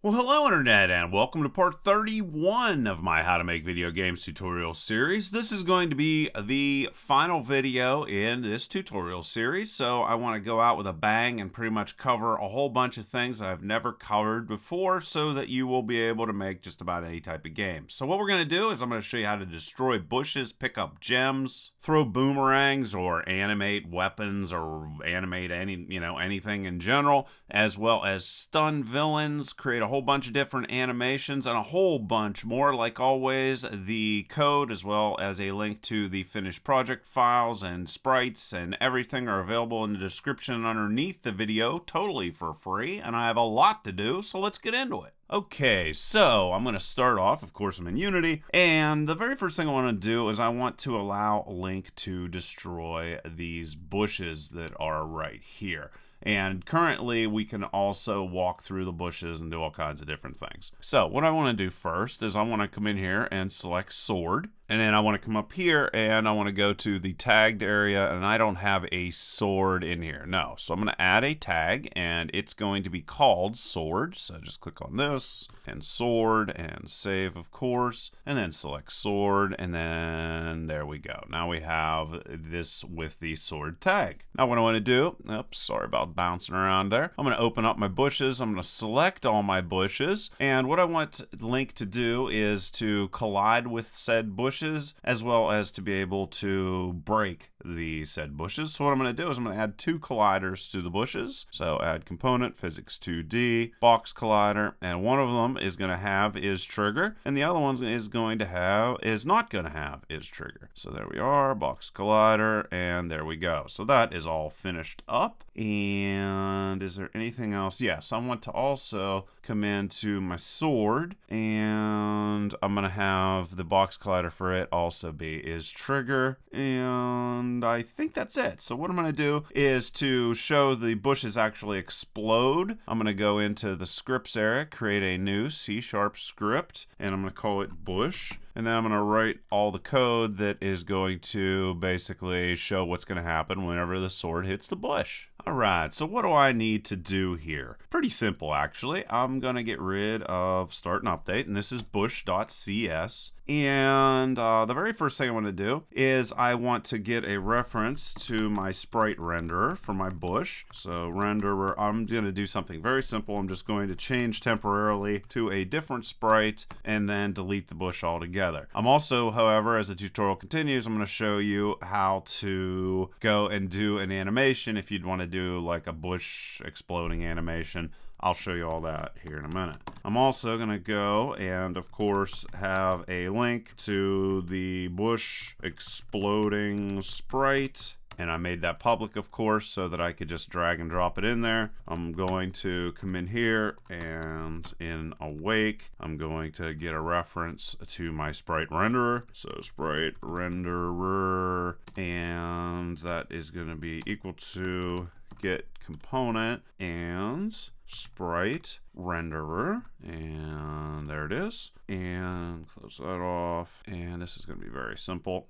Well, hello Internet, and welcome to part 31 of my How to Make Video Games tutorial series. This is going to be the final video in this tutorial series, so I want to go out with a bang and pretty much cover a whole bunch of things I've never covered before so that you will be able to make just about any type of game. So what we're going to do is I'm going to show you how to destroy bushes, pick up gems, throw boomerangs, or animate weapons, or animate anything in general, as well as stun villains, create a whole bunch of different animations, and a whole bunch more. Like always, the code as well as a link to the finished project files and sprites and everything are available in the description underneath the video, totally for free, and I have a lot to do, so let's get into it. Okay, so I'm going to start off, of course I'm in Unity, and the very first thing I want to do is I want to allow Link to destroy these bushes that are right here. And currently we can also walk through the bushes and do all kinds of different things. So what I want to do first is I want to come in here and select sword. And then I want to come up here and I want to go to the tagged area, and I don't have a sword in here. No. So I'm going to add a tag and it's going to be called sword. So just click on this and sword and save, of course, and then select sword, and then there we go. Now we have this with the sword tag. Now what I want to do, oops, sorry about bouncing around there. I'm going to open up my bushes. I'm going to select all my bushes, and what I want Link to do is to collide with said bushes, as well as to be able to break the said bushes. So what I'm going to do is I'm going to add two colliders to the bushes. So add component, physics 2D, box collider, and one of them is going to have is trigger, and the other one is not going to have is trigger. So there we are, box collider, and there we go. So that is all finished up. And is there anything else? Yes, I want to also come into my sword, and I'm going to have the box collider for it also be is trigger, and I think that's it. So what I'm going to do is to show the bushes actually explode. I'm going to go into the scripts area, create a new C# script, and I'm going to call it bush. And then I'm going to write all the code that is going to basically show what's going to happen whenever the sword hits the bush. Alright, so what do I need to do here? Pretty simple, actually. I'm going to get rid of start and update, and this is bush.cs. And the very first thing I want to do is I want to get a reference to my sprite renderer for my bush. So renderer, I'm going to do something very simple. I'm just going to change temporarily to a different sprite and then delete the bush altogether. I'm also, however, as the tutorial continues, I'm going to show you how to go and do an animation if you'd want to do like a bush exploding animation. I'll show you all that here in a minute. I'm also going to go and, of course, have a link to the bush exploding sprite. And I made that public, of course, so that I could just drag and drop it in there. I'm going to come in here, and in awake, I'm going to get a reference to my sprite renderer. So sprite renderer, and that is going to be equal to get component and sprite renderer, and there it is, and close that off, and this is going to be very simple.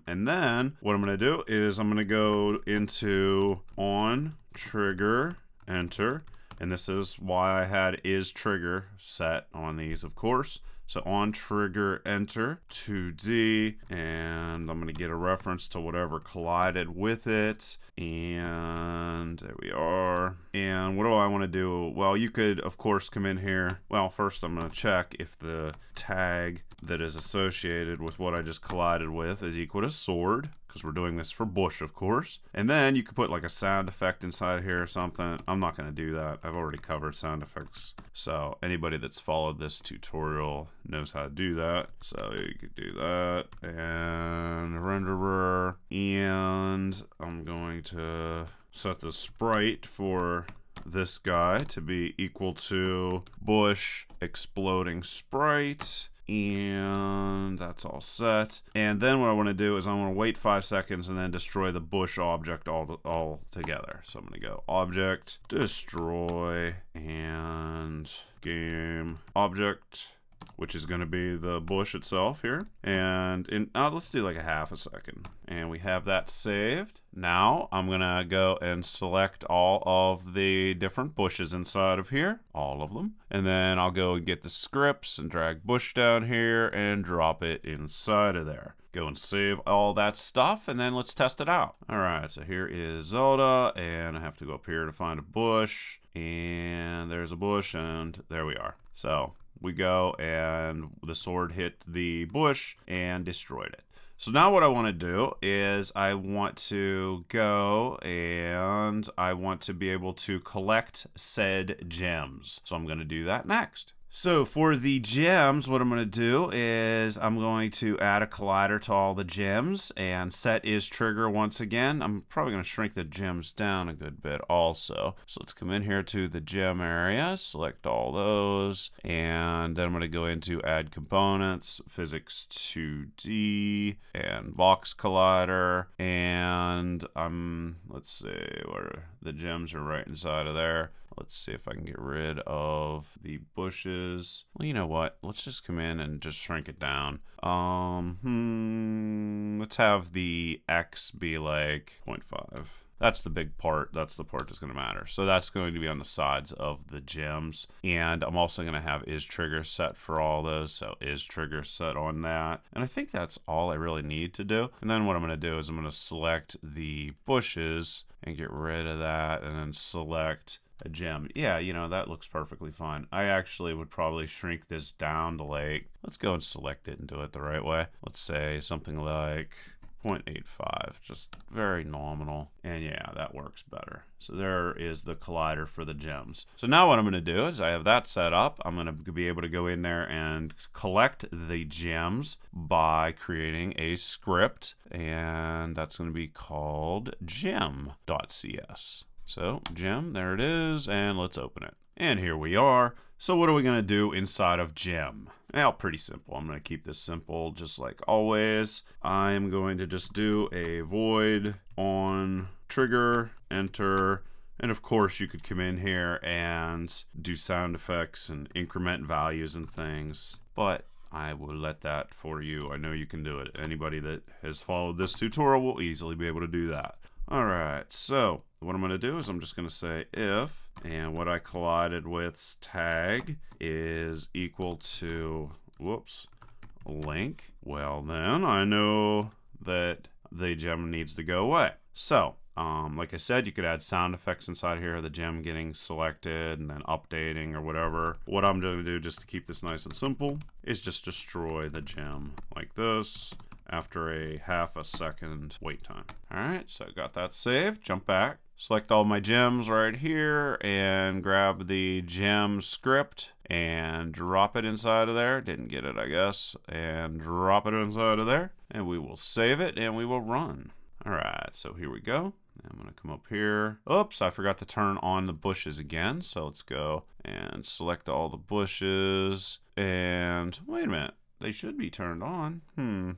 And then what I'm going to do is I'm going to go into on trigger enter, and this is why I had is trigger set on these, of course. So on trigger enter 2D, and I'm going to get a reference to whatever collided with it, and there we are. And what do I want to do? Well, you could, of course, come in here. Well, first I'm going to check if the tag that is associated with what I just collided with is equal to sword, because we're doing this for bush, of course. And then you could put like a sound effect inside here or something. I'm not going to do that. I've already covered sound effects. So anybody that's followed this tutorial knows how to do that. So you could do that, and renderer, and I'm going to set the sprite for this guy to be equal to bush exploding sprite, and that's all set. And then what I want to do is I want to wait 5 seconds and then destroy the bush object all together. So I'm going to go object destroy and game object which is going to be the bush itself here. And let's do like a half a second. And we have that saved. Now I'm going to go and select all of the different bushes inside of here, all of them. And then I'll go and get the scripts and drag bush down here and drop it inside of there. Go and save all that stuff, and then let's test it out. All right, so here is Zelda, and I have to go up here to find a bush, and there's a bush, and there we are. So we go, and the sword hit the bush and destroyed it. So now what I want to do is I want to go and I want to be able to collect said gems. So I'm going to do that next. So for the gems, what I'm going to do is I'm going to add a collider to all the gems and set is trigger once again. I'm probably going to shrink the gems down a good bit also. So let's come in here to the gem area, select all those, and then I'm going to go into add components, physics 2D, and box collider, and let's see, where the gems are right inside of there. Let's see if I can get rid of the bushes. Well, you know what? Let's just come in and just shrink it down. Let's have the X be like 0.5. That's the big part. That's the part that's going to matter. So that's going to be on the sides of the gems. And I'm also going to have is trigger set for all those. So is trigger set on that. And I think that's all I really need to do. And then what I'm going to do is I'm going to select the bushes and get rid of that, and then select a gem. Yeah, you know, that looks perfectly fine. I actually would probably shrink this down to like, let's go and select it and do it the right way. Let's say something like 0.85, just very nominal. And yeah, that works better. So there is the collider for the gems. So now what I'm going to do is I have that set up. I'm going to be able to go in there and collect the gems by creating a script, and that's going to be called gem.cs. So gem, there it is, and let's open it. And here we are. So what are we going to do inside of gem? Well, pretty simple. I'm going to keep this simple just like always. I'm going to just do a void on trigger, enter, and of course you could come in here and do sound effects and increment values and things, but I will let that for you. I know you can do it. Anybody that has followed this tutorial will easily be able to do that. All right, so what I'm going to do is I'm just going to say if, and what I collided with's tag is equal to, whoops, link. Well, then I know that the gem needs to go away. So, like I said, you could add sound effects inside here, the gem getting selected and then updating or whatever. What I'm going to do just to keep this nice and simple is just destroy the gem like this after a half a second wait time. All right, so I got that saved. Jump back, select all my gems right here and grab the gem script and drop it inside of there. Didn't get it, I guess. And drop it inside of there. And we will save it and we will run. All right, so here we go. I'm gonna come up here. Oops, I forgot to turn on the bushes again. So let's go and select all the bushes. And wait a minute. They should be turned on.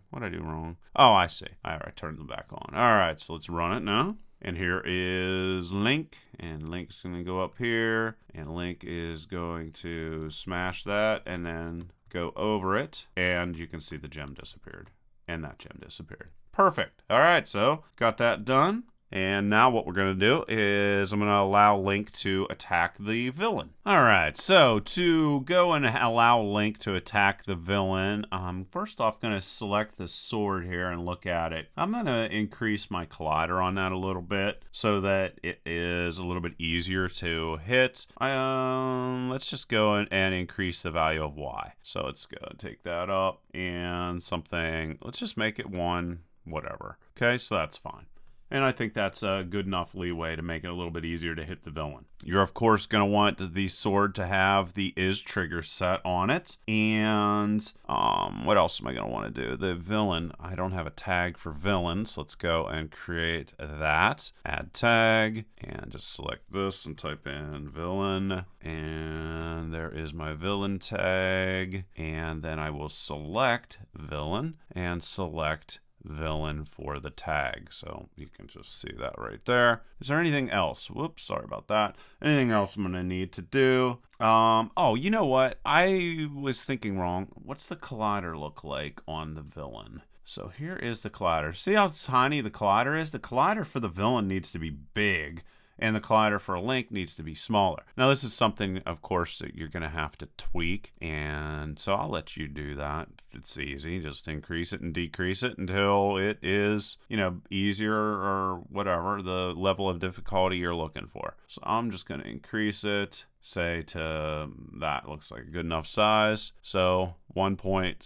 What'd I do wrong? Oh, I see. All right, turn them back on. All right, so let's run it now. And here is Link, and Link's gonna go up here, and Link is going to smash that and then go over it, and you can see the gem disappeared, and that gem disappeared. Perfect. All right, so got that done. And now what we're going to do is I'm going to allow Link to attack the villain. All right, so to go and allow Link to attack the villain, I'm first off going to select the sword here and look at it. I'm going to increase my collider on that a little bit so that it is a little bit easier to hit. Let's just go and increase the value of Y. So let's go and take that up and something, let's just make it 1, whatever. Okay, so that's fine. And I think that's a good enough leeway to make it a little bit easier to hit the villain. You're, of course, going to want the sword to have the is trigger set on it. And what else am I going to want to do? The villain, I don't have a tag for villain. So let's go and create that. Add tag. And just select this and type in villain. And there is my villain tag. And then I will select villain and select villain for the tag. So you can just see that right there. Is there anything else? Whoops, sorry about that. Anything else I'm gonna need to do? Oh, you know what? I was thinking wrong. What's the collider look like on the villain? So here is the collider. See how tiny the collider is? The collider for the villain needs to be big, and the collider for Link needs to be smaller. Now this is something, of course, that you're going to have to tweak, and so I'll let you do that. It's easy. Just increase it and decrease it until it is, you know, easier or whatever, the level of difficulty you're looking for. So I'm just going to increase it, say to that looks like a good enough size. So 1.16,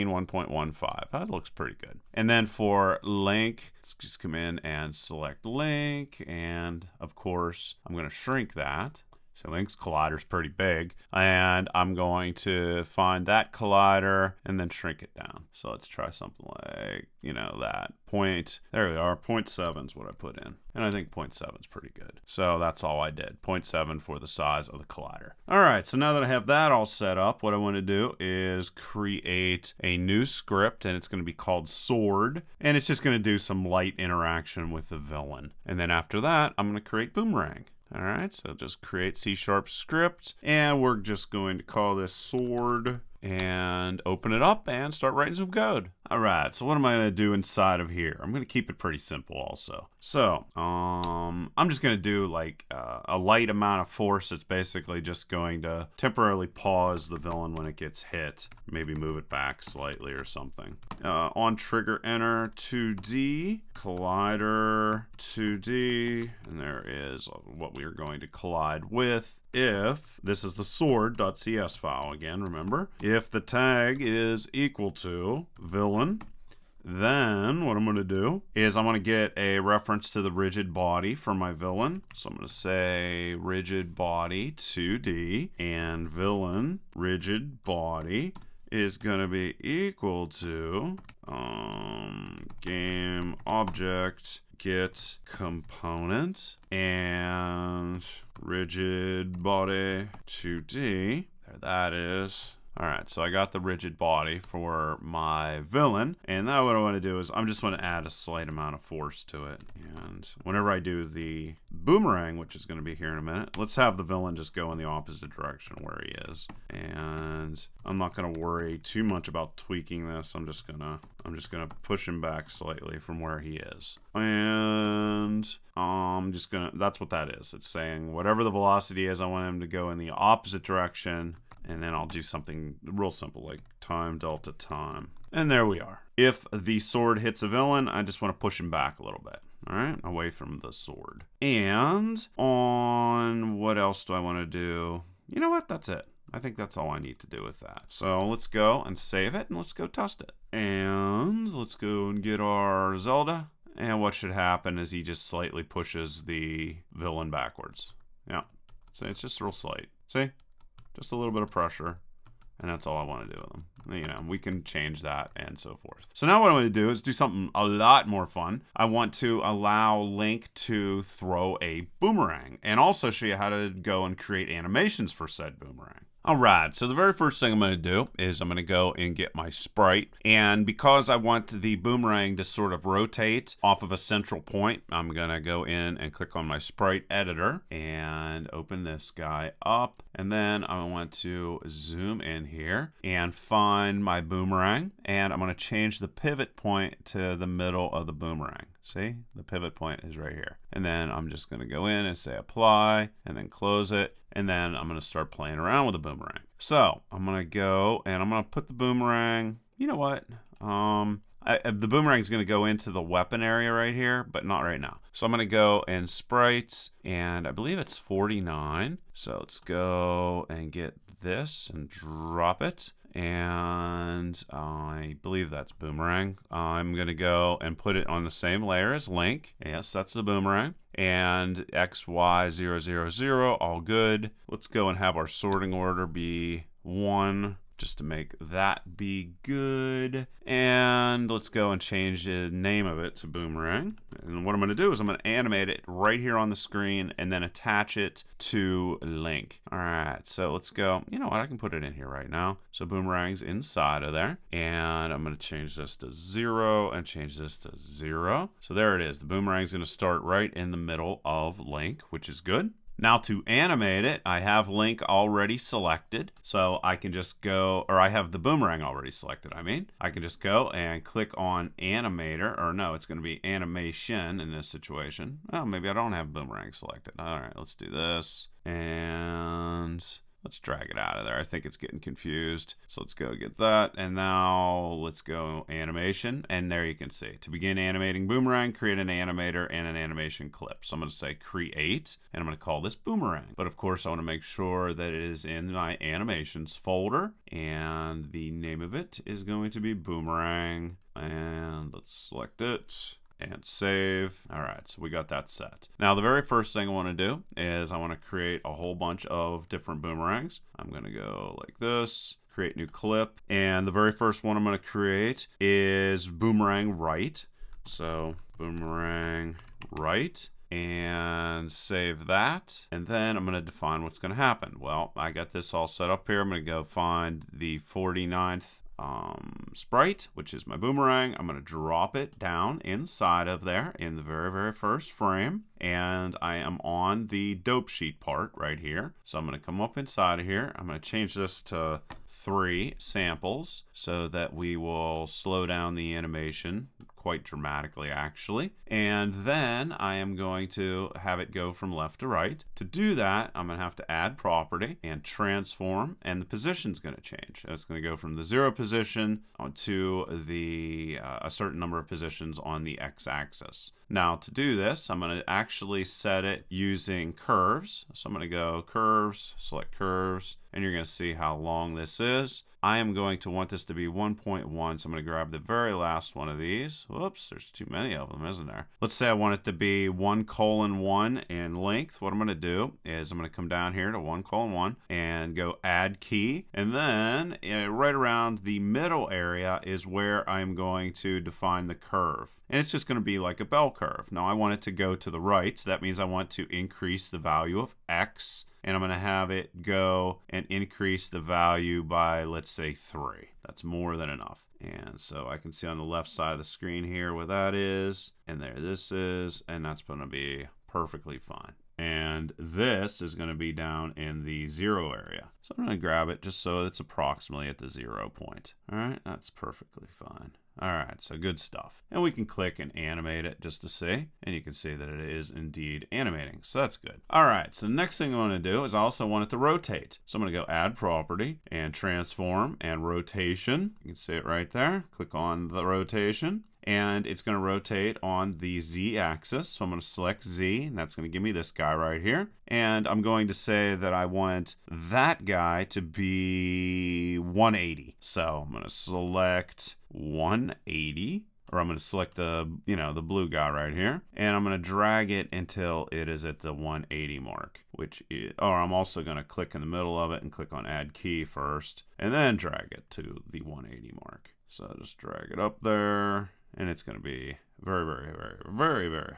1.15. That looks pretty good. And then for Link, let's just come in and select Link. And of course, I'm going to shrink that. So Link's collider is pretty big, and I'm going to find that collider and then shrink it down. So let's try something like, you know, that point. There we are. 0.7 is what I put in, and I think 0.7 is pretty good. So that's all I did. 0.7 for the size of the collider. All right. So now that I have that all set up, what I want to do is create a new script, and it's going to be called Sword, and it's just going to do some light interaction with the villain. And then after that, I'm going to create Boomerang. All right, so just create C# script, and we're just going to call this Sword and open it up and start writing some code. All right, so what am I going to do inside of here? I'm going to keep it pretty simple also. So I'm just going to do like a light amount of force. It's basically just going to temporarily pause the villain when it gets hit. Maybe move it back slightly or something. On trigger enter 2D, collider 2D, and there is what we are going to collide with. If this is the sword.cs file again, remember, if the tag is equal to villain, then what I'm going to do is I'm going to get a reference to the rigid body for my villain. So I'm going to say rigid body 2D, and villain rigid body is going to be equal to game object get component and rigid body 2D. There that is. All right, so I got the rigid body for my villain, and now what I want to do is I'm just going to add a slight amount of force to it. And whenever I do the boomerang, which is going to be here in a minute, let's have the villain just go in the opposite direction where he is. And I'm not going to worry too much about tweaking this. I'm just gonna push him back slightly from where he is. And I'm just gonna, that's what that is. It's saying whatever the velocity is, I want him to go in the opposite direction. And then I'll do something real simple like time delta time. And there we are. If the sword hits a villain, I just want to push him back a little bit. All right, away from the sword. And on what else do I want to do? You know what? That's it. I think that's all I need to do with that. So let's go and save it, and let's go test it. And let's go and get our Zelda. And what should happen is he just slightly pushes the villain backwards. Yeah, so it's just real slight. See? Just a little bit of pressure, and that's all I want to do with them. You know, we can change that and so forth. So now what I want to do is do something a lot more fun. I want to allow Link to throw a boomerang and also show you how to go and create animations for said boomerang. All right, so the very first thing I'm going to do is I'm going to go and get my sprite. And because I want the boomerang to sort of rotate off of a central point, I'm going to go in and click on my sprite editor and open this guy up. And then I want to zoom in here and find my boomerang. And I'm going to change the pivot point to the middle of the boomerang. See, the pivot point is right here. And then I'm just going to go in and say apply and then close it. And then I'm going to start playing around with the boomerang. So I'm going to go and I'm going to put the boomerang, you know what? The boomerang is going to go into the weapon area right here, but not right now. So I'm going to go in sprites, and I believe it's 49. So let's go and get this and drop it. And I believe that's boomerang. I'm going to go and put it on the same layer as Link. Yes, that's the boomerang. And XY000, all good. Let's go and have our sorting order be 1. just to make that be good. And let's go and change the name of it to Boomerang. And what I'm going to do is I'm going to animate it right here on the screen and then attach it to Link. All right, so let's go. You know what? I can put it in here right now. So Boomerang's inside of there. And I'm going to change this to 0 and change this to 0. So there it is. The Boomerang's going to start right in the middle of Link, which is good. Now to animate it, I have Link already selected, so I can just go, or I have the Boomerang already selected, I can just go and click on Animator, or no, it's going to be Animation in this situation. Oh, maybe I don't have Boomerang selected. All right, let's do this, and let's drag it out of there. I think it's getting confused. So let's go get that. And now let's go animation. And there you can see. To begin animating Boomerang, create an animator and an animation clip. So I'm going to say create, and I'm going to call this Boomerang. But of course, I want to make sure that it is in my animations folder. And the name of it is going to be Boomerang. And let's select it. And save. All right, so we got that set. Now the very first thing I want to do is I want to create a whole bunch of different boomerangs. I'm going to go like this, create new clip, and the very first one I'm going to create is Boomerang Right. So Boomerang Right, and save that. And then I'm going to define what's going to happen. Well, I got this all set up here. I'm going to go find the 49th sprite, which is my Boomerang. I'm going to drop it down inside of there in the very first frame, and I am on the dope sheet part right here. So I'm going to come up inside of here. I'm going to change this to 3 samples so that we will slow down the animation quite dramatically, actually. And then I am going to have it go from left to right. To do that, I'm going to have to add property and transform, and the position's going to change. It's going to go from the 0 position to the a certain number of positions on the x-axis. Now to do this, I'm going to actually set it using curves. So I'm going to go curves, select curves, and you're going to see how long this is. I am going to want this to be 1.1, so I'm going to grab the very last one of these. Whoops, there's too many of them, isn't there? Let's say I want it to be 1:1 in length. What I'm going to do is I'm going to come down here to 1:1 and go add key. And then right around the middle area is where I'm going to define the curve. And it's just going to be like a bell curve. Now I want it to go to the right, so that means I want to increase the value of x. And I'm going to have it go and increase the value by, let's say, 3. That's more than enough. And so I can see on the left side of the screen here where that is. And there this is. And that's going to be perfectly fine. And this is going to be down in the 0 area. So I'm going to grab it just so it's approximately at the 0 point. All right, that's perfectly fine. All right, so good stuff. And we can click and animate it just to see. And you can see that it is indeed animating. So that's good. All right, so the next thing I want to do is I also want it to rotate. So I'm going to go add property and transform and rotation. You can see it right there. Click on the rotation. And it's going to rotate on the z-axis. So I'm going to select z, and that's going to give me this guy right here. And I'm going to say that I want that guy to be 180. So I'm going to select 180, or I'm going to select the, the blue guy right here. And I'm going to drag it until it is at the 180 mark, or I'm also going to click in the middle of it and click on add key first, and then drag it to the 180 mark. So just drag it up there. And it's going to be very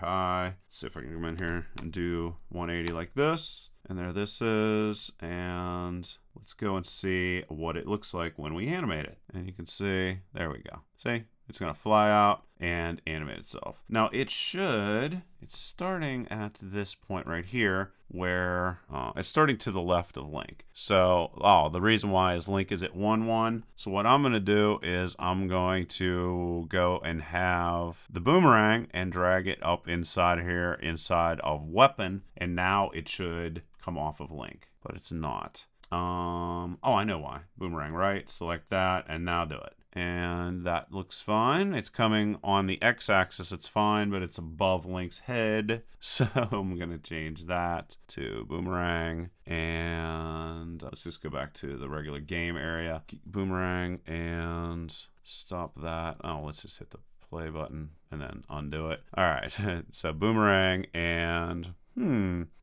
high. Let's see if I can come in here and do 180 like this. And there this is. And let's go and see what it looks like when we animate it. And you can see, there we go. See? It's going to fly out and animate itself. Now it's starting at this point right here where it's starting to the left of Link. So, the reason why is Link is at 1:1. So what I'm going to do is I'm going to go and have the Boomerang and drag it up inside here, inside of weapon. And now it should come off of Link, but it's not. I know why. Boomerang Right, select that, and now do it. And that looks fine. It's coming on the x-axis, it's fine, but it's above Link's head. So I'm going to change that to Boomerang. And let's just go back to the regular game area. Boomerang and stop that. Oh, let's just hit the play button and then undo it. All right, so Boomerang and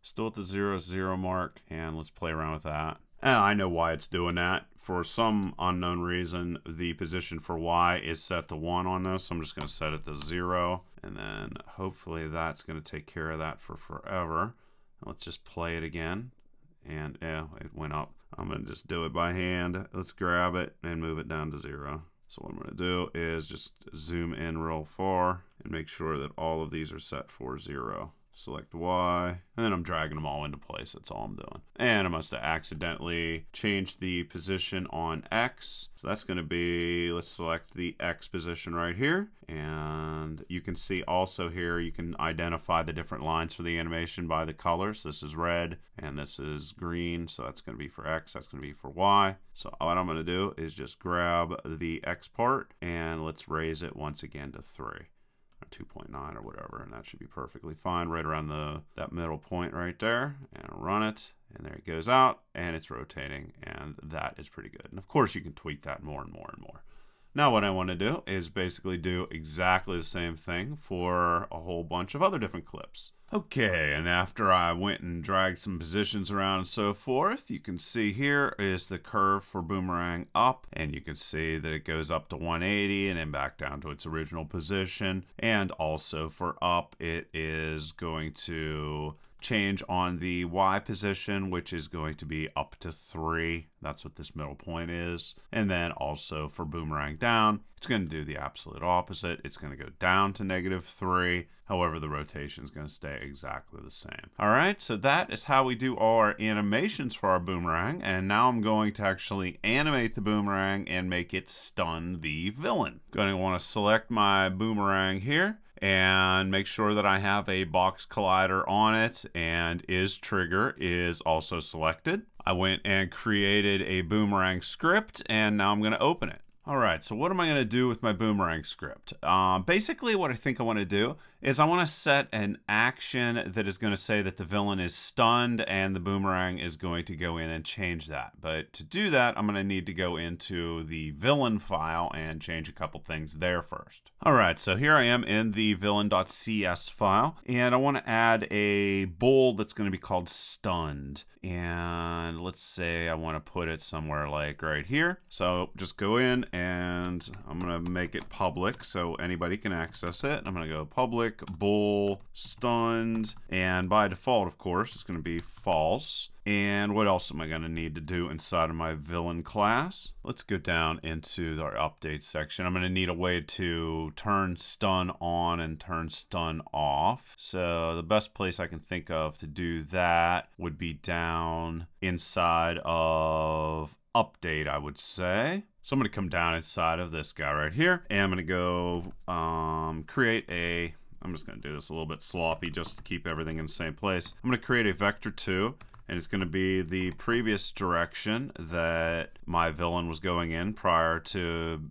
still at the 0, 0 mark. And let's play around with that. I know why it's doing that. for some unknown reason, the position for Y is set to 1 on this. So I'm just going to set it to 0. And then hopefully that's going to take care of that for forever. Let's just play it again. And yeah, it went up. I'm going to just do it by hand. Let's grab it and move it down to 0. So what I'm going to do is just zoom in real far and make sure that all of these are set for 0. Select Y, and then I'm dragging them all into place. That's all I'm doing. And I must have accidentally changed the position on X. So that's going to be, let's select the X position right here. And you can see also here, you can identify the different lines for the animation by the colors. This is red and this is green. So that's going to be for X, that's going to be for Y. So what I'm going to do is just grab the X part and let's raise it once again to 3. 2.9 or whatever, and that should be perfectly fine right around that middle point right there, and run it, and there it goes out, and it's rotating, and that is pretty good. And of course you can tweak that more and more and more. Now what I want to do is basically do exactly the same thing for a whole bunch of other different clips. Okay, and after I went and dragged some positions around and so forth, you can see here is the curve for Boomerang up, and you can see that it goes up to 180 and then back down to its original position. And also for up, it is going to change on the Y position, which is going to be up to 3. That's what this middle point is. And then also for Boomerang down, it's going to do the absolute opposite. It's going to go down to -3. However, the rotation is going to stay exactly the same. All right, so that is how we do all our animations for our Boomerang. And now I'm going to actually animate the Boomerang and make it stun the villain. Going to want to select my Boomerang here and make sure that I have a box collider on it, and is trigger is also selected. I went and created a Boomerang script, and now I'm going to open it. All right, so what am I going to do with my Boomerang script? Basically what I think I want to do is I want to set an action that is going to say that the villain is stunned, and the Boomerang is going to go in and change that. But to do that, I'm going to need to go into the villain file and change a couple things there first. All right, so here I am in the villain.cs file, and I want to add a bool that's going to be called stunned. And let's say I want to put it somewhere like right here. So just go in and I'm going to make it public so anybody can access it. I'm going to go public bool stunned, and by default, of course, it's going to be false. And what else am I going to need to do inside of my villain class? Let's go down into our update section. I'm going to need a way to turn stun on and turn stun off. So the best place I can think of to do that would be down inside of update, I would say. So I'm going to come down inside of this guy right here, and I'm going to go create a, I'm just going to do this a little bit sloppy just to keep everything in the same place. I'm going to create a vector2. And it's going to be the previous direction that my villain was going in prior to,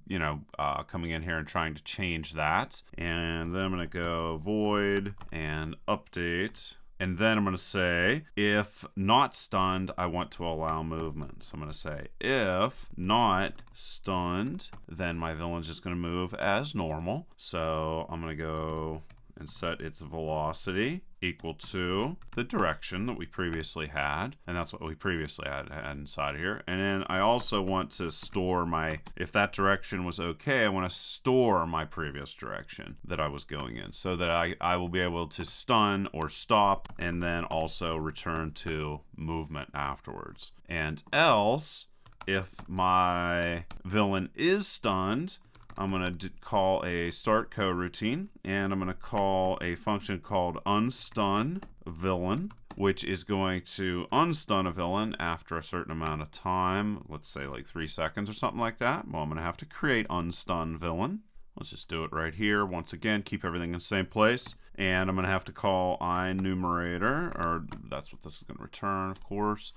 coming in here and trying to change that. And then I'm going to go void and update. And then I'm going to say, if not stunned, I want to allow movement. So I'm going to say, if not stunned, then my villain's just going to move as normal. So I'm going to go and set its velocity equal to the direction that we previously had, and that's what we previously had inside here. And then I also want to store my, if that direction was okay, I want to store my previous direction that I was going in, so that I will be able to stun or stop, and then also return to movement afterwards. And else, if my villain is stunned, I'm going to call a start coroutine, and I'm going to call a function called unstun villain, which is going to unstun a villain after a certain amount of time, let's say like 3 seconds or something like that. Well, I'm going to have to create unstun villain. Let's just do it right here. Once again, keep everything in the same place. And I'm going to have to call enumerator, or that's what this is going to return, of course.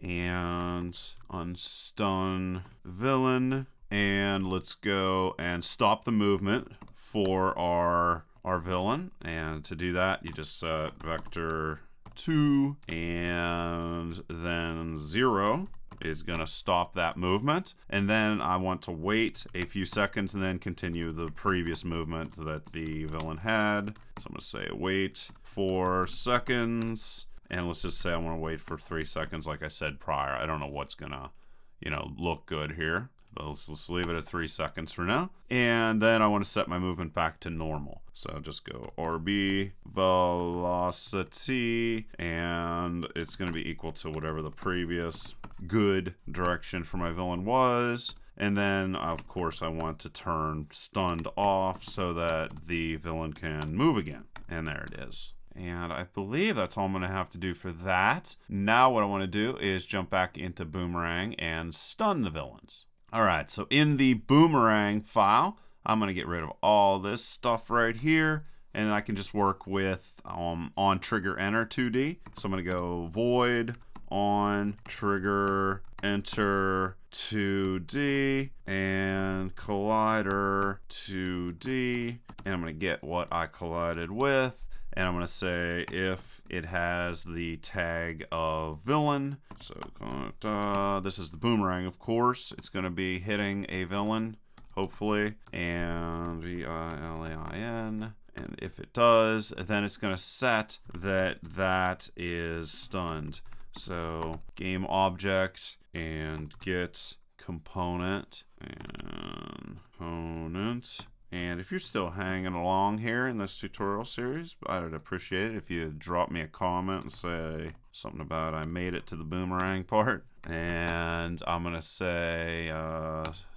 And unstun villain. And let's go and stop the movement for our villain. And to do that, you just set vector2, and then 0 is going to stop that movement. And then I want to wait a few seconds and then continue the previous movement that the villain had. So I'm going to say wait 4 seconds. And let's just say I want to wait for 3 seconds like I said prior. I don't know what's going to look good here. But let's leave it at 3 seconds for now. And then I want to set my movement back to normal. So just go RB velocity, and it's going to be equal to whatever the previous good direction for my villain was. And then, of course, I want to turn stunned off so that the villain can move again. And there it is. And I believe that's all I'm going to have to do for that. Now what I want to do is jump back into Boomerang and stun the villains. All right, so in the Boomerang file, I'm going to get rid of all this stuff right here, and I can just work with on trigger enter 2D. So I'm going to go void on trigger enter 2D and collider 2D, and I'm going to get what I collided with. And I'm going to say if it has the tag of villain. So this is the Boomerang, of course. It's going to be hitting a villain, hopefully. And VILAIN. And if it does, then it's going to set that is stunned. So game object and get component and component. And if you're still hanging along here in this tutorial series, I'd appreciate it if you drop me a comment and say something about I made it to the Boomerang part. And I'm going to say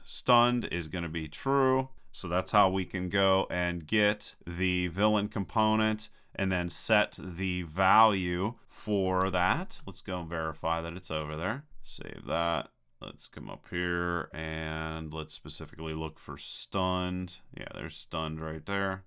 stunned is going to be true. So that's how we can go and get the villain component and then set the value for that. Let's go and verify that it's over there. Save that. Let's come up here and let's specifically look for stunned. Yeah, there's stunned right there.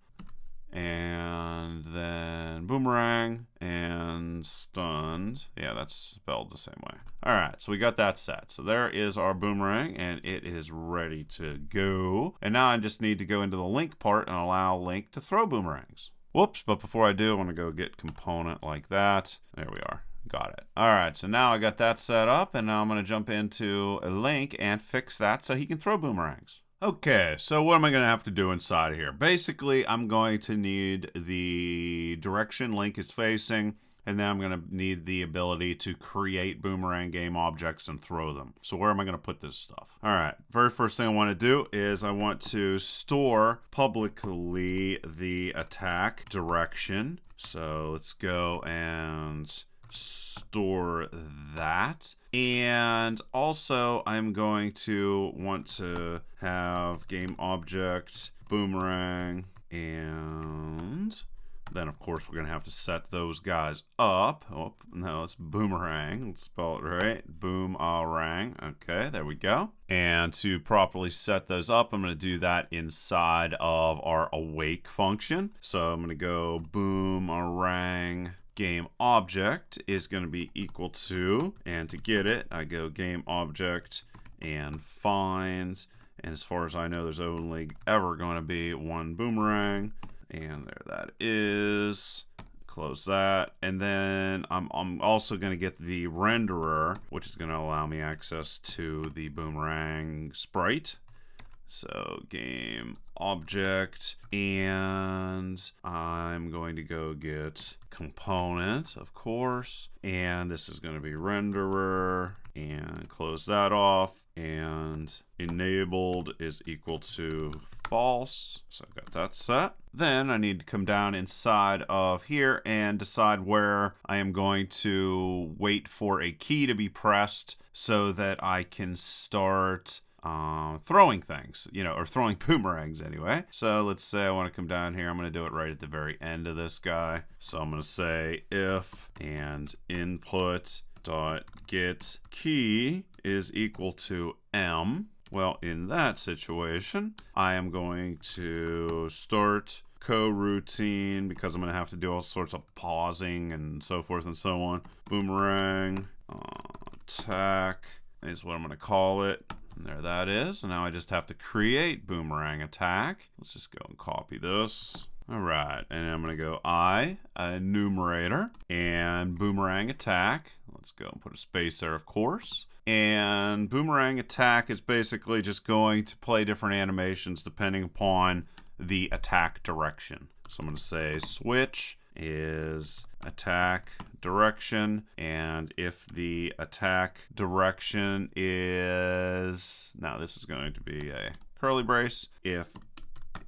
And then Boomerang and stunned. Yeah, that's spelled the same way. All right, so we got that set. So there is our Boomerang, and it is ready to go. And now I just need to go into the Link part and allow Link to throw boomerangs. Whoops, but before I do, I want to go get component like that. There we are. Got it. All right, so now I got that set up, and now I'm going to jump into a Link and fix that so he can throw boomerangs. Okay, so what am I going to have to do inside of here? Basically, I'm going to need the direction Link is facing, and then I'm going to need the ability to create boomerang game objects and throw them. So where am I going to put this stuff? All right, very first thing I want to do is I want to store publicly the attack direction. So let's go and store that. And also I'm going to want to have game object boomerang, and then of course we're gonna have to set those guys up. Oh no, it's boomerang. Let's spell it right. Boomerang. Okay, there we go. And to properly set those up, I'm gonna do that inside of our awake function. So I'm gonna go boomerang game object is going to be equal to, and to get it, I go game object and find, and as far as I know, there's only ever going to be one boomerang, and there that is. Close that, and then I'm also going to get the renderer, which is going to allow me access to the boomerang sprite. So game object, and I'm going to go get component, of course, and this is going to be renderer, and close that off, and enabled is equal to false. So I got that set. Then I need to come down inside of here and decide where I am going to wait for a key to be pressed so that I can start throwing things, or throwing boomerangs anyway. So let's say I want to come down here. I'm going to do it right at the very end of this guy. So I'm going to say if and input dot get key is equal to M. Well, in that situation, I am going to start coroutine because I'm going to have to do all sorts of pausing and so forth and so on. Boomerang attack is what I'm going to call it. And there that is. And now I just have to create boomerang attack. Let's just go and copy this. All right, and I'm going to go enumerator and boomerang attack. Let's go and put a space there, of course. And boomerang attack is basically just going to play different animations depending upon the attack direction. So I'm going to say switch, is attack direction, and if the attack direction is, now this is going to be a curly brace, if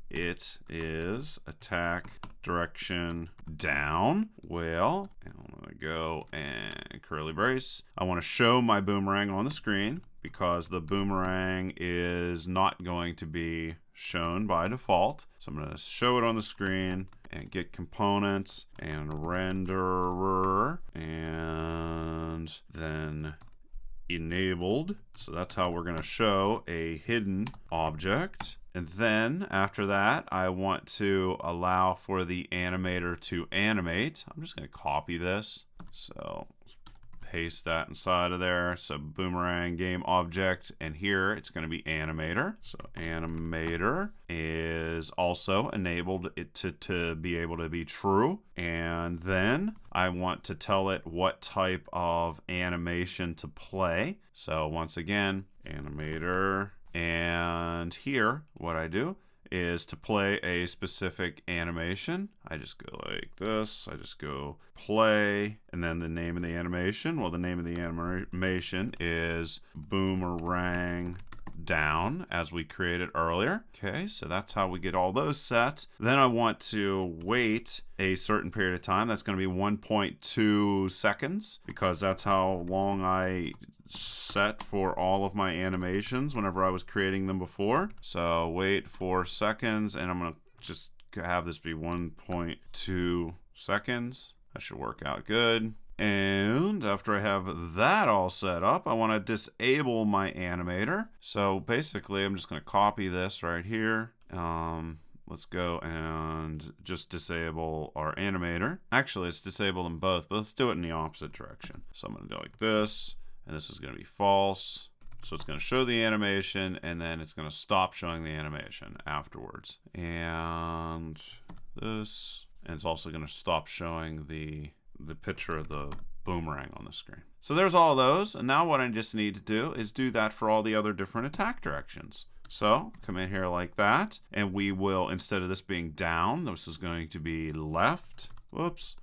it is attack direction down, well, I'm going to go and curly brace. I want to show my boomerang on the screen because the boomerang is not going to be shown by default. So I'm going to show it on the screen and get components and renderer and then enabled. So that's how we're going to show a hidden object. And then after that, I want to allow for the animator to animate. I'm just going to copy this. So paste that inside of there. So boomerang game object, and here it's going to be animator. So animator is also enabled it to be able to be true. And then I want to tell it what type of animation to play. So once again, animator. And here, what I do is to play a specific animation. I just go like this. I just go play, and then the name of the animation. Well, the name of the animation is Boomerang Down, as we created earlier. Okay, so that's how we get all those set. Then I want to wait a certain period of time. That's going to be 1.2 seconds, because that's how long I set for all of my animations whenever I was creating them before. So wait 4 seconds, and I'm going to just have this be 1.2 seconds. That should work out good. And after I have that all set up, I want to disable my animator. So basically, I'm just going to copy this right here. Let's go and just disable our animator. Actually, let's disable them both, but let's do it in the opposite direction. So I'm going to do like this, and this is going to be false. So it's going to show the animation, and then it's going to stop showing the animation afterwards. And this, and it's also going to stop showing the picture of the boomerang on the screen. So there's all those, and now what I just need to do is do that for all the other different attack directions. So come in here like that, and we will, instead of this being down, this is going to be left. Whoops.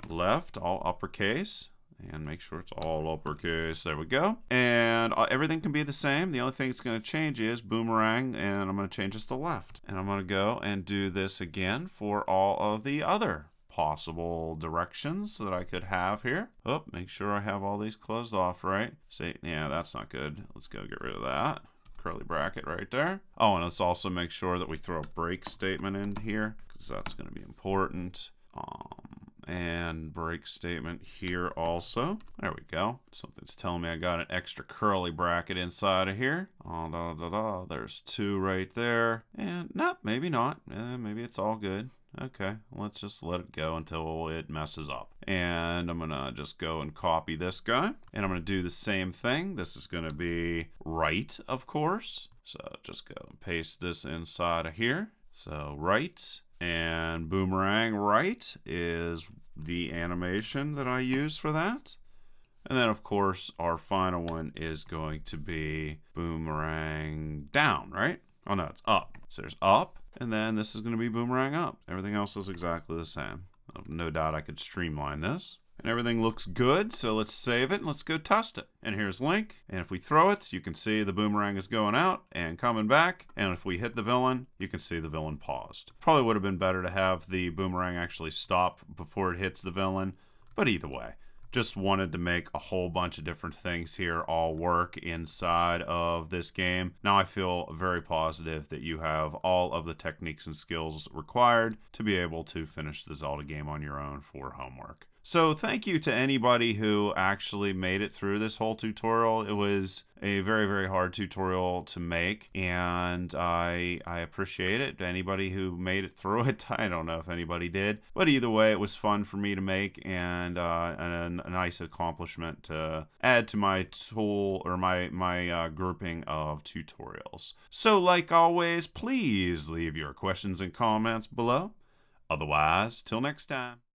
Left, all uppercase. And make sure it's all uppercase. There we go. And everything can be the same. The only thing it's going to change is boomerang, and I'm going to change this to left. And I'm going to go and do this again for all of the other possible directions that I could have here. Oh, make sure I have all these closed off right. Say, yeah, that's not good. Let's go get rid of that. Curly bracket right there. Oh, and let's also make sure that we throw a break statement in here, because that's going to be important. And break statement here also. There we go. Something's telling me I got an extra curly bracket inside of here. There's 2 right there. And nope, maybe not. Maybe it's all good. Okay, let's just let it go until it messes up. And I'm gonna just go and copy this guy. And I'm gonna do the same thing. This is gonna be right, of course. So just go and paste this inside of here. So right. And boomerang right is the animation that I use for that. And then, of course, our final one is going to be boomerang down, right? Oh, no, it's up. So there's up, and then this is going to be boomerang up. Everything else is exactly the same. No doubt I could streamline this. And everything looks good, so let's save it and let's go test it. And here's Link, and if we throw it, you can see the boomerang is going out and coming back. And if we hit the villain, you can see the villain paused. Probably would have been better to have the boomerang actually stop before it hits the villain, but either way. Just wanted to make a whole bunch of different things here all work inside of this game. Now I feel very positive that you have all of the techniques and skills required to be able to finish the Zelda game on your own for homework. So thank you to anybody who actually made it through this whole tutorial. It was a very, very hard tutorial to make, and I appreciate it. Anybody who made it through it, I don't know if anybody did, but either way, it was fun for me to make, and a nice accomplishment to add to my tool or my grouping of tutorials. So like always, please leave your questions and comments below. Otherwise, till next time.